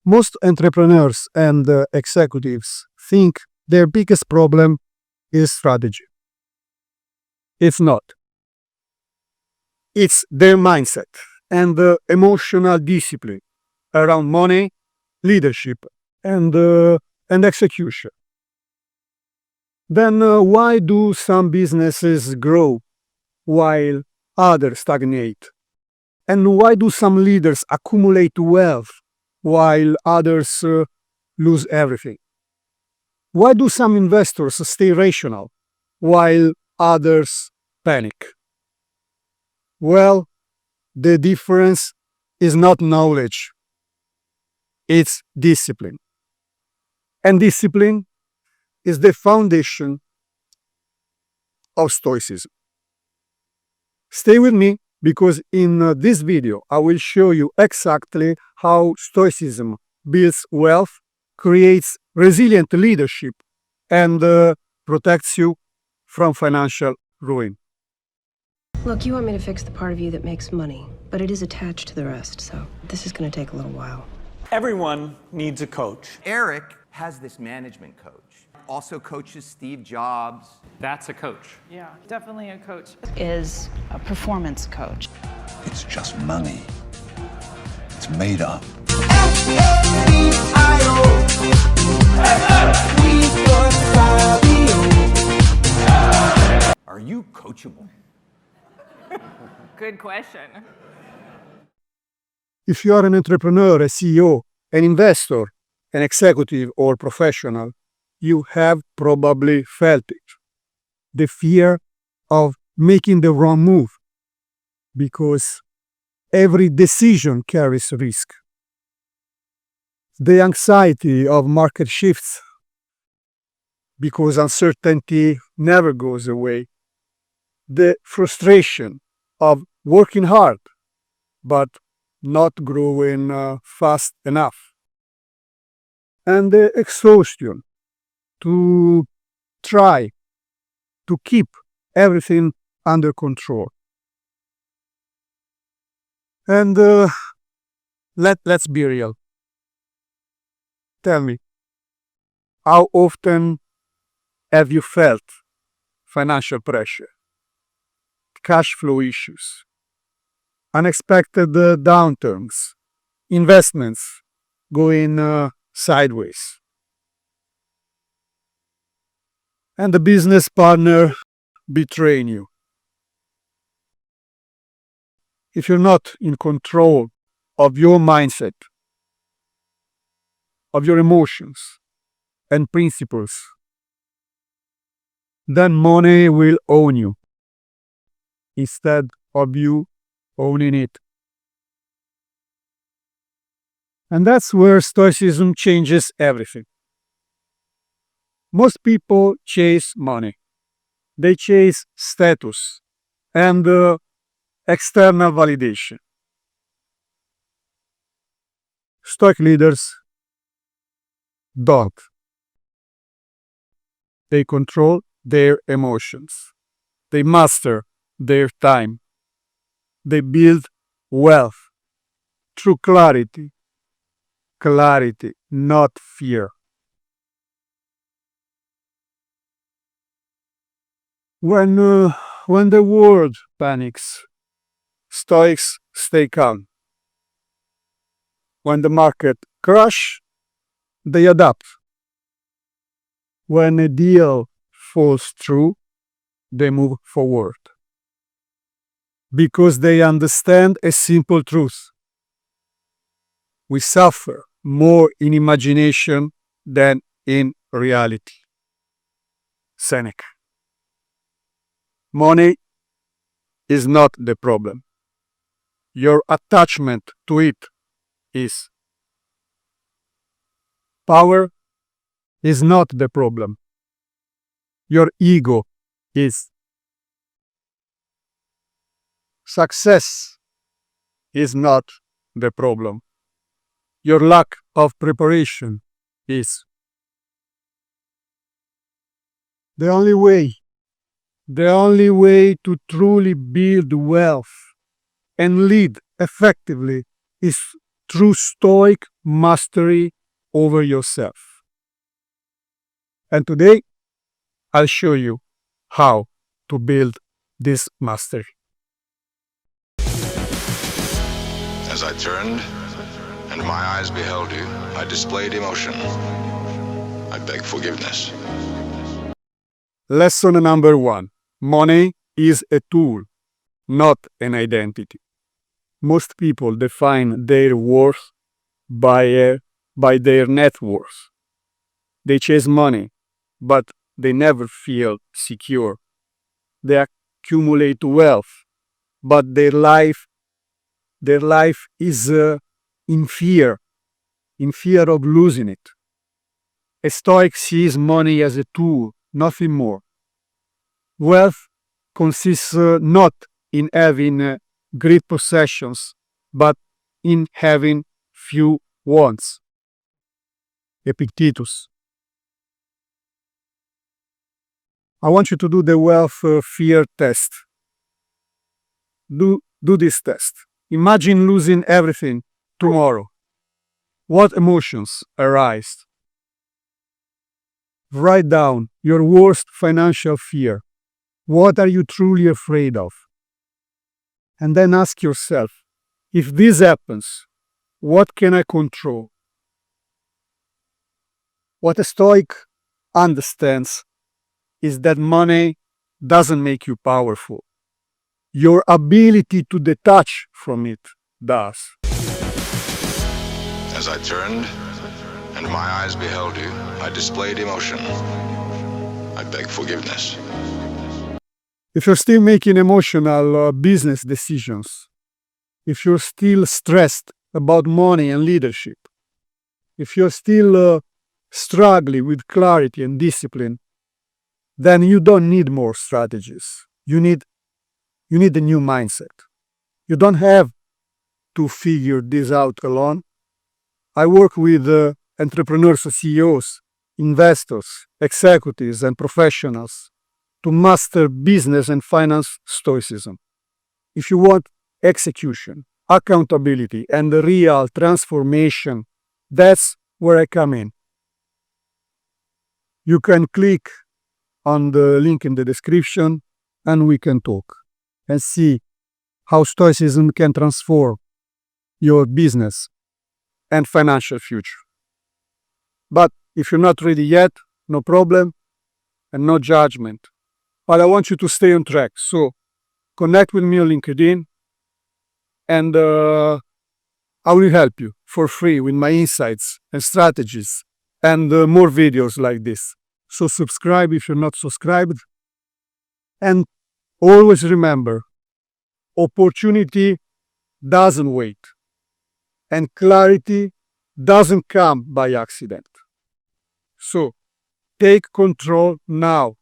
Most entrepreneurs and executives think their biggest problem is strategy. It's not. It's their mindset and emotional discipline around money, leadership, and execution. Then why do some businesses grow while others stagnate? And why do some leaders accumulate wealth while others lose everything? Why do some investors stay rational while others panic? Well, the difference is not knowledge, it's discipline. And discipline is the foundation of Stoicism. Stay with me because in this video I will show you exactly how Stoicism builds wealth, creates resilient leadership, and protects you from financial ruin. Look, you want me to fix the part of you that makes money, but it is attached to the rest, so this is going to take a little while. Everyone needs a coach. Eric has this management coach. Also coaches Steve Jobs. That's a coach. Yeah, definitely a coach. Is a performance coach. It's just money. It's made up. Are you coachable? Good question. If you are an entrepreneur, a CEO, an investor, an executive, or professional, you have probably felt it. The fear of making the wrong move, because every decision carries risk. The anxiety of market shifts, because uncertainty never goes away. The frustration of working hard, but not growing fast enough. And the exhaustion to try to keep everything under control. And let's be real. Tell me, how often have you felt financial pressure, cash flow issues, unexpected downturns, investments going sideways, and the business partner betraying you? If you're not in control of your mindset, of your emotions and principles, then money will own you instead of you owning it. And that's where Stoicism changes everything. Most people chase money. They chase status and external validation. Stoic leaders don't. They control their emotions. They master their time. They build wealth through clarity. Clarity, not fear. When the world panics, Stoics stay calm. When the market crashes, they adapt. When a deal falls through, they move forward. Because they understand a simple truth. We suffer more in imagination than in reality. Seneca. Money is not the problem. Your attachment to it is. Power is not the problem. Your ego is. Success is not the problem. Your lack of preparation is. The only way to truly build wealth and lead effectively is true Stoic mastery over yourself. And today, I'll show you how to build this mastery. As I turned, and my eyes beheld you, I displayed emotion. I beg forgiveness. Lesson number 1. Money is a tool, not an identity. Most people define their worth by their net worth. They chase money, but they never feel secure. They accumulate wealth, but their life is in fear of losing it. A Stoic sees money as a tool, nothing more. Wealth consists not in having great possessions, but in having few wants. Epictetus. I want you to do the wealth fear test. Do this test. Imagine losing everything tomorrow. What emotions arise? Write down your worst financial fear. What are you truly afraid of? And then ask yourself, if this happens, what can I control? What a Stoic understands is that money doesn't make you powerful. Your ability to detach from it does. As I turned, and my eyes beheld you, I displayed emotion. I beg forgiveness. If you're still making emotional business decisions, if you're still stressed about money and leadership, if you're still struggling with clarity and discipline, then you don't need more strategies. You need a new mindset. You don't have to figure this out alone. I work with entrepreneurs, CEOs, investors, executives, and professionals to master business and finance Stoicism. If you want execution, accountability, and real transformation, that's where I come in. You can click on the link in the description and we can talk and see how Stoicism can transform your business and financial future. But if you're not ready yet, no problem and no judgment. But I want you to stay on track. So connect with me on LinkedIn and I will help you for free with my insights and strategies and more videos like this. So subscribe if you're not subscribed. And always remember, opportunity doesn't wait. And clarity doesn't come by accident. So take control now.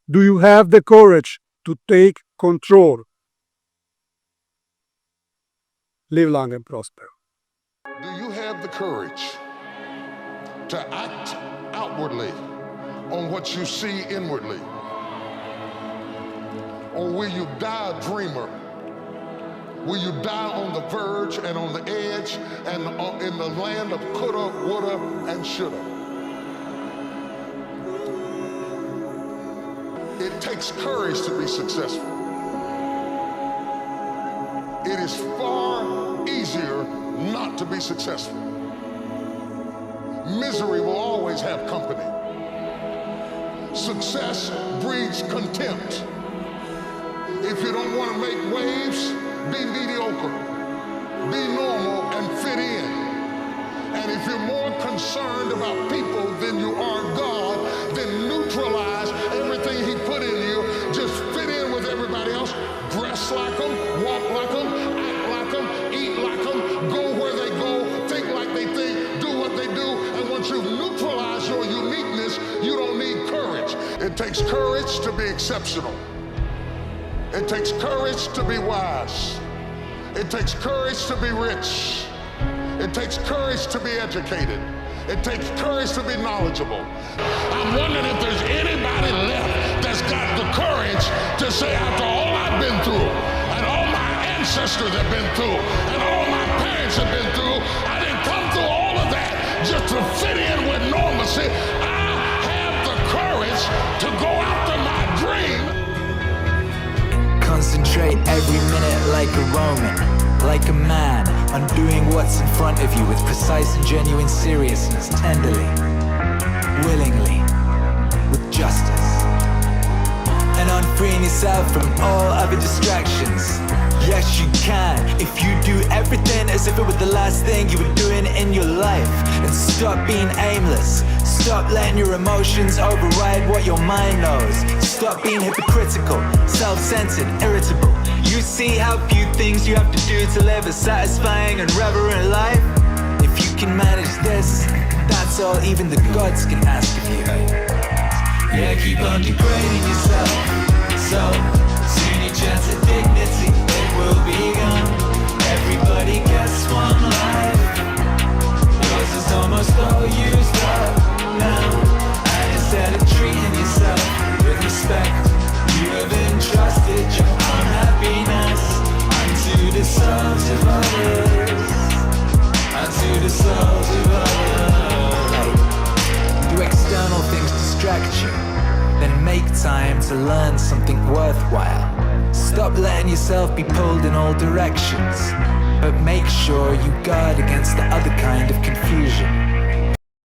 Do you have the courage to take control? Live long and prosper. Do you have the courage to act outwardly on what you see inwardly? Or will you die a dreamer? Will you die on the verge and on the edge and in the land of coulda, woulda, and shoulda? It takes courage to be successful. It is far easier not to be successful. Misery will always have company. Success breeds contempt. If you don't want to make waves, be mediocre. Be normal and fit in. And if you're more concerned about people than you are God, then neutralize everything He put in you. Just fit in with everybody else. Dress like them, walk like them, act like them, eat like them, go where they go, think like they think, do what they do. And once you've neutralized your uniqueness, you don't need courage. It takes courage to be exceptional. It takes courage to be wise. It takes courage to be rich. It takes courage to be educated. It takes courage to be knowledgeable. I'm wondering if there's anybody left that's got the courage to say, after all I've been through, and all my ancestors have been through, and all my parents have been through, Celebrate every minute like a Roman, like a man, undoing what's in front of you with precise and genuine seriousness, tenderly, willingly, with justice, and unfreeing yourself from all other distractions. Yes, you can, if you do everything as if it was the last thing you were doing in your life. And stop being aimless. Stop letting your emotions override what your mind knows. Stop being hypocritical, self-centered, irritable. You see how few things you have to do to live a satisfying and reverent life? If you can manage this, that's all even the gods can ask of you. Yeah, keep on degrading yourself. So soon your chance at dignity will be gone. Everybody gets one life. Yours is almost all used up now. And instead of treating yourself with respect, you have entrusted your unhappiness unto the souls of others. Unto the souls of others. Do external things distract you? Then make time to learn something worthwhile. Stop letting yourself be pulled in all directions, but make sure you guard against the other kind of confusion.